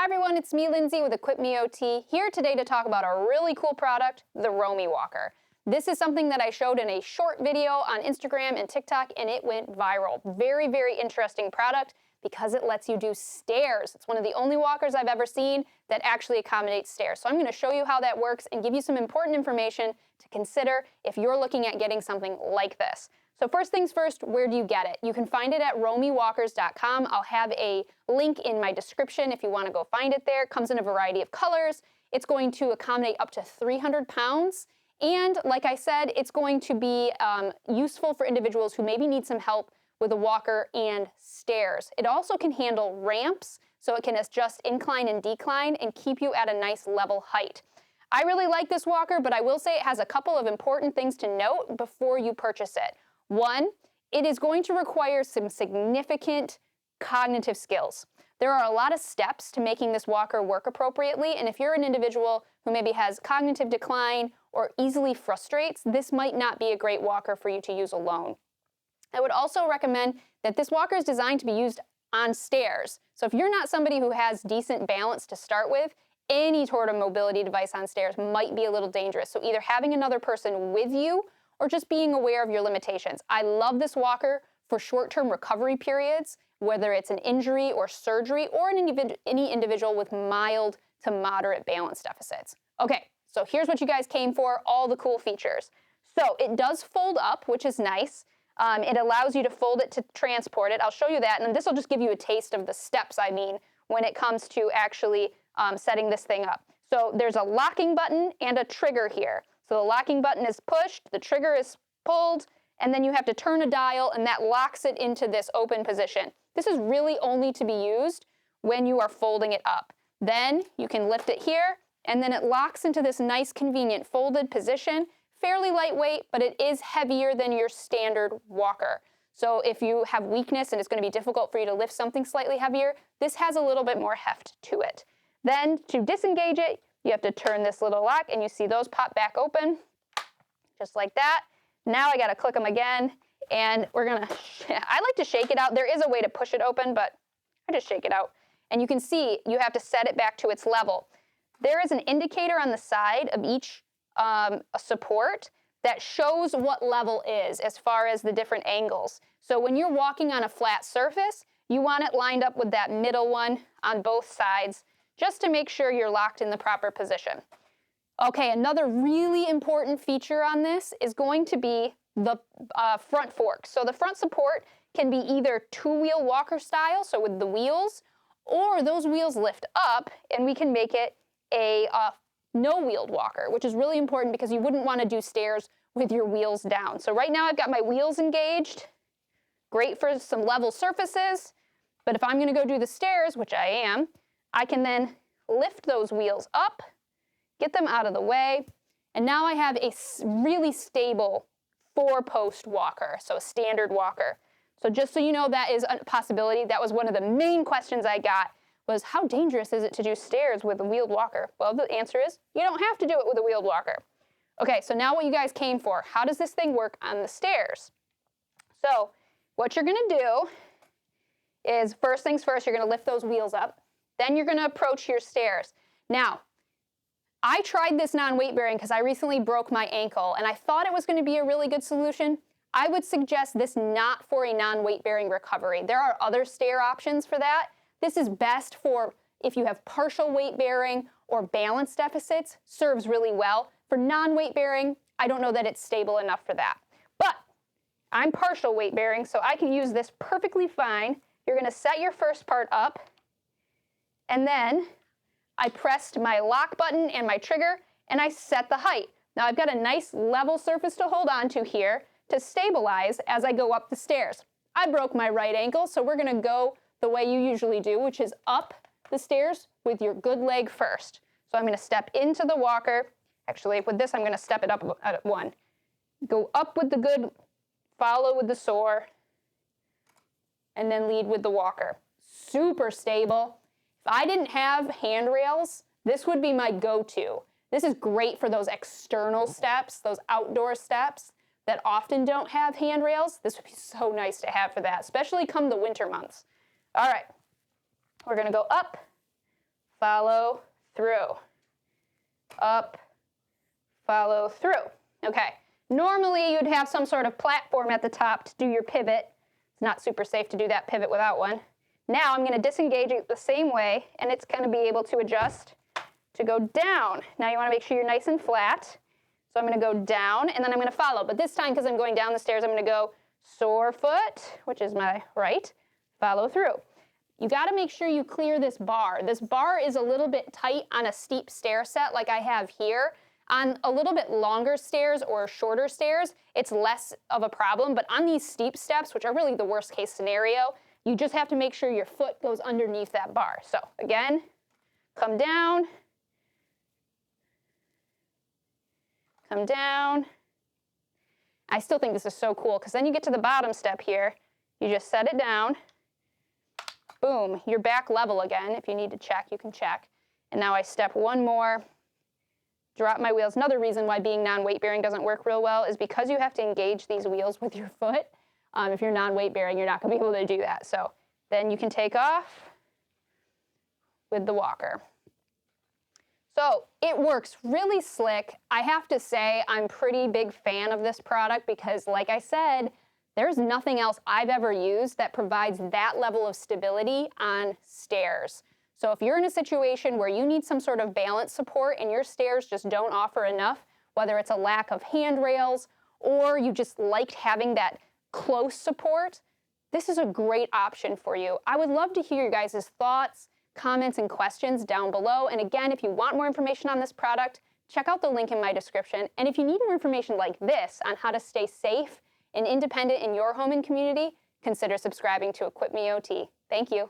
everyone, it's me, Lindsay, with EquipMeOT, here today to talk about a really cool product, the Roami Walker. This is something that I showed in a short video on Instagram and TikTok, and it went viral. Very, very interesting product because it lets you do stairs. It's one of the only walkers I've ever seen that actually accommodates stairs. So I'm going to show you how that works and give you some important information to consider if you're looking at getting something like this. So first things first, where do you get it? You can find it at roamiwalkers.com. I'll have a link in my description if you want to go find it there. It comes in a variety of colors. It's going to accommodate up to 300 pounds. And like I said, it's going to be useful for individuals who maybe need some help with a walker and stairs. It also can handle ramps, so it can adjust incline and decline and keep you at a nice level height. I really like this walker, but I will say it has a couple of important things to note before you purchase it. One, it is going to require some significant cognitive skills. There are a lot of steps to making this walker work appropriately, and if you're an individual who maybe has cognitive decline or easily frustrates, this might not be a great walker for you to use alone. I would also recommend that this walker is designed to be used on stairs. So if you're not somebody who has decent balance to start with, any sort of mobility device on stairs might be a little dangerous. So either having another person with you or just being aware of your limitations. I love this walker for short-term recovery periods, whether it's an injury or surgery or any individual with mild to moderate balance deficits. Okay, so here's what you guys came for, all the cool features. So it does fold up, which is nice. It allows you to fold it to transport it. I'll show you that, and this will just give you a taste of the steps, when it comes to actually setting this thing up. So there's a locking button and a trigger here. So the locking button is pushed, the trigger is pulled, and then you have to turn a dial, and that locks it into this open position. This is really only to be used when you are folding it up. Then you can lift it here, and then it locks into this nice, convenient folded position. Fairly lightweight, but it is heavier than your standard walker. So if you have weakness and it's going to be difficult for you to lift something slightly heavier, this has a little bit more heft to it. Then to disengage it, you have to turn this little lock, and you see those pop back open, just like that. Now I got to click them again, and we're going to, I like to shake it out. There is a way to push it open, but I just shake it out. And you can see you have to set it back to its level. There is an indicator on the side of each support that shows what level is as far as the different angles. So when you're walking on a flat surface, you want it lined up with that middle one on both sides, just to make sure you're locked in the proper position. Okay, another really important feature on this is going to be the front fork. So the front support can be either two-wheel walker style, so with the wheels, or those wheels lift up, and we can make it a no-wheeled walker, which is really important because you wouldn't want to do stairs with your wheels down. So right now I've got my wheels engaged. Great for some level surfaces, but if I'm going to go do the stairs, which I am, I can then lift those wheels up, get them out of the way, and now I have a really stable 4-post walker, so a standard walker. So just so you know, that is a possibility. That was one of the main questions I got, was how dangerous is it to do stairs with a wheeled walker? Well, the answer is you don't have to do it with a wheeled walker. Okay, so now what you guys came for, how does this thing work on the stairs? So what you're going to do is, first things first, you're going to lift those wheels up. Then you're going to approach your stairs. Now, I tried this non-weight bearing because I recently broke my ankle, and I thought it was going to be a really good solution. I would suggest this not for a non-weight bearing recovery. There are other stair options for that. This is best for if you have partial weight bearing or balance deficits, serves really well. For non-weight bearing, I don't know that it's stable enough for that. But I'm partial weight bearing, so I can use this perfectly fine. You're going to set your first part up, and then I pressed my lock button and my trigger, and I set the height. Now I've got a nice level surface to hold on to here to stabilize as I go up the stairs. I broke my right ankle, so we're going to go the way you usually do, which is up the stairs with your good leg first. So I'm going to step into the walker. Actually, with this, I'm going to step it up at one. Go up with the good, follow with the sore, and then lead with the walker. Super stable. If I didn't have handrails, this would be my go-to. This is great for those external steps, those outdoor steps that often don't have handrails. This would be so nice to have for that, especially come the winter months. All right, we're going to go up, follow through. Up, follow through. Okay. Normally you'd have some sort of platform at the top to do your pivot. It's not super safe to do that pivot without one. Now I'm going to disengage it the same way, and it's going to be able to adjust to go down. Now you want to make sure you're nice and flat. So I'm going to go down, and then I'm going to follow. But this time, because I'm going down the stairs, I'm going to go sore foot, which is my right, follow through. You got to make sure you clear this bar. This bar is a little bit tight on a steep stair set like I have here. On a little bit longer stairs or shorter stairs, it's less of a problem. But on these steep steps, which are really the worst case scenario, you just have to make sure your foot goes underneath that bar. So again, come down. Come down. I still think this is so cool because then you get to the bottom step here. You just set it down. Boom, you're back level again. If you need to check, you can check. And now I step one more, drop my wheels. Another reason why being non-weight bearing doesn't work real well is because you have to engage these wheels with your foot. If you're non-weight bearing, you're not going to be able to do that. So then you can take off with the walker. So it works really slick. I have to say I'm a pretty big fan of this product because, like I said, there's nothing else I've ever used that provides that level of stability on stairs. So if you're in a situation where you need some sort of balance support and your stairs just don't offer enough, whether it's a lack of handrails or you just liked having that close support, this is a great option for you. I would love to hear your guys' thoughts, comments, and questions down below. And again, if you want more information on this product, check out the link in my description. And if you need more information like this on how to stay safe and independent in your home and community, consider subscribing to EquipMeOT. Thank you.